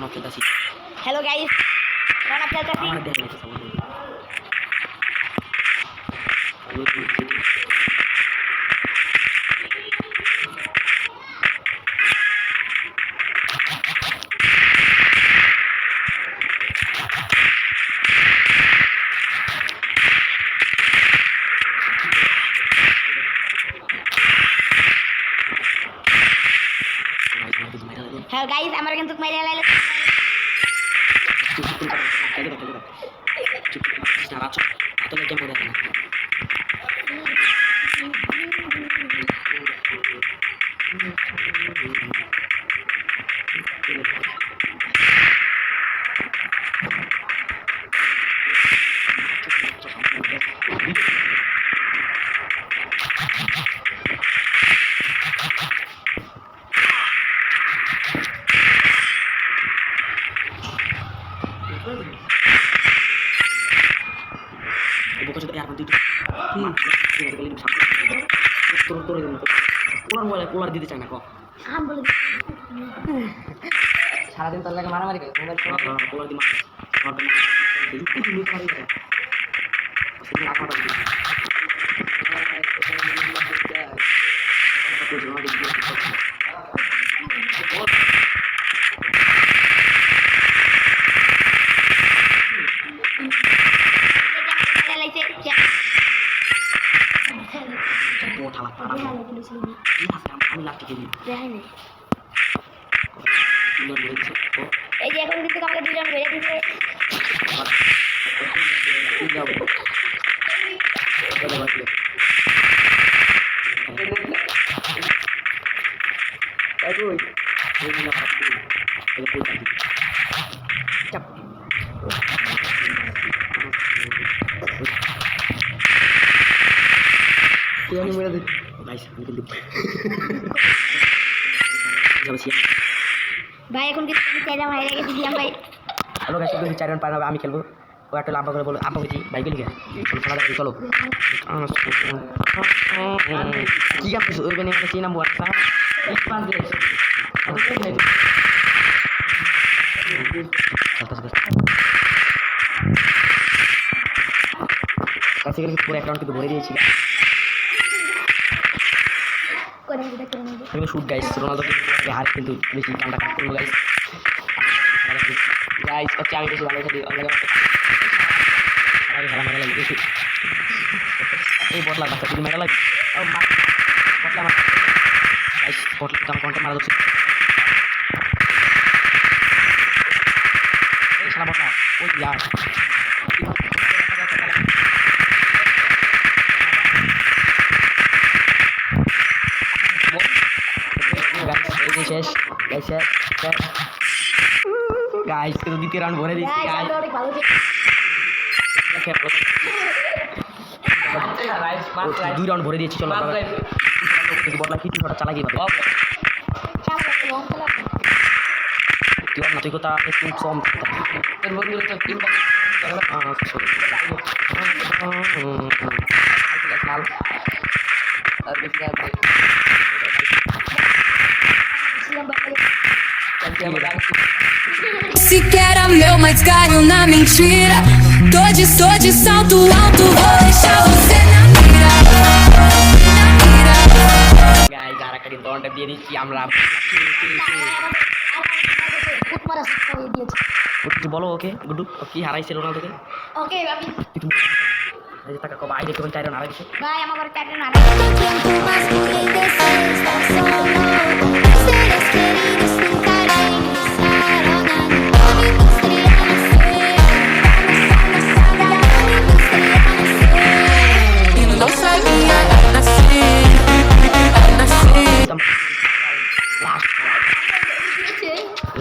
কোনো খেলতেছি। Hello guys, কোন খেলতেছি? আমার দেখে গেছে সবাই। হ্যালো গাইস, আমরা কিন্তু মাইরা লাইলে কুলার দিতে চায় না সারাদিন তোর লাগে মারামারি করে কুলার দিয়ে লাইছে আমি লাস্টে খেলি দেখাই নাই। এই যে এখন কিন্তু আমাকে দুজন বেড়ে দিচ্ছে। ভাই এখন কিন্তু আমি চাইলাম হাইরে গেছি দিলাম ভাই। হ্যালো গাইস, যদি 4 রান পার হবে আমি খেলবো। ও একটা আব্বা করে বলো, আব্বা বলছি ভাই গেলি খেলা দেখি চলো। কি গান ওই গানে কি নাম বল স্যার? কাছে গেলে পুরো অ্যাকাউন্ট কিন্তু ভরে দিয়েছি। আমি শুট গাইস, রোনালদো হার কিন্তু বেশি কামটা করবো গাইস। গাইস হচ্ছে আমি বেশি ভালো খেলি, এই বটলা বাচ্চা যদি মেডা লাগে বটলা আমার বটলা আমার কন্টে মারা যাচ্ছে। এই সারা বটলা ওই ইয়ার শেষ গাইস, শেষ গাইস কিন্তু দ্বিতীয় রাউন্ড ভরে দিচ্ছি গাইস। দুই রাউন্ড ভরে দিয়েছি চলো। বটলা কি তুই চালাকি ভাবে তুই না তুই কোথা একটু কম Sequer meu, mas caiu na mentira. Tô de salto alto, vou deixar você na mira. Guys আর একটা দিন দন্ডে দিয়ে দিচ্ছি আমরা। একটু বলো ওকে গুড্ডু কি হারাইছিল না তোকে? ওকে আমি এই টাকা কবা আইলে কেবল 4 রান হারাইছে ভাই আমার ঘরে ক্যাপ্টেন মারা। Quanto mais purei descer, está solo. Seres queridos tentarem estar olhando. A indústria não sei. E não sabia nascer.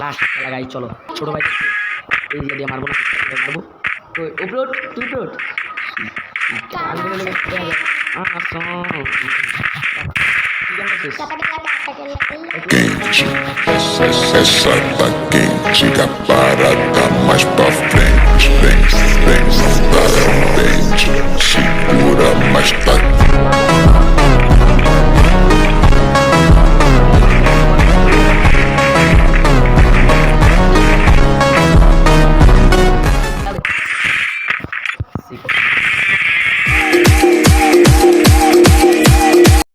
Last খেলা গাইস চলো। ছোট ভাই এই দিয়ে মারবো না, মারবো উপরে তুই উপরে Essa tá quente, a parada mais pra frente. Vem, vem, não dá, não pente. Segura, mas tá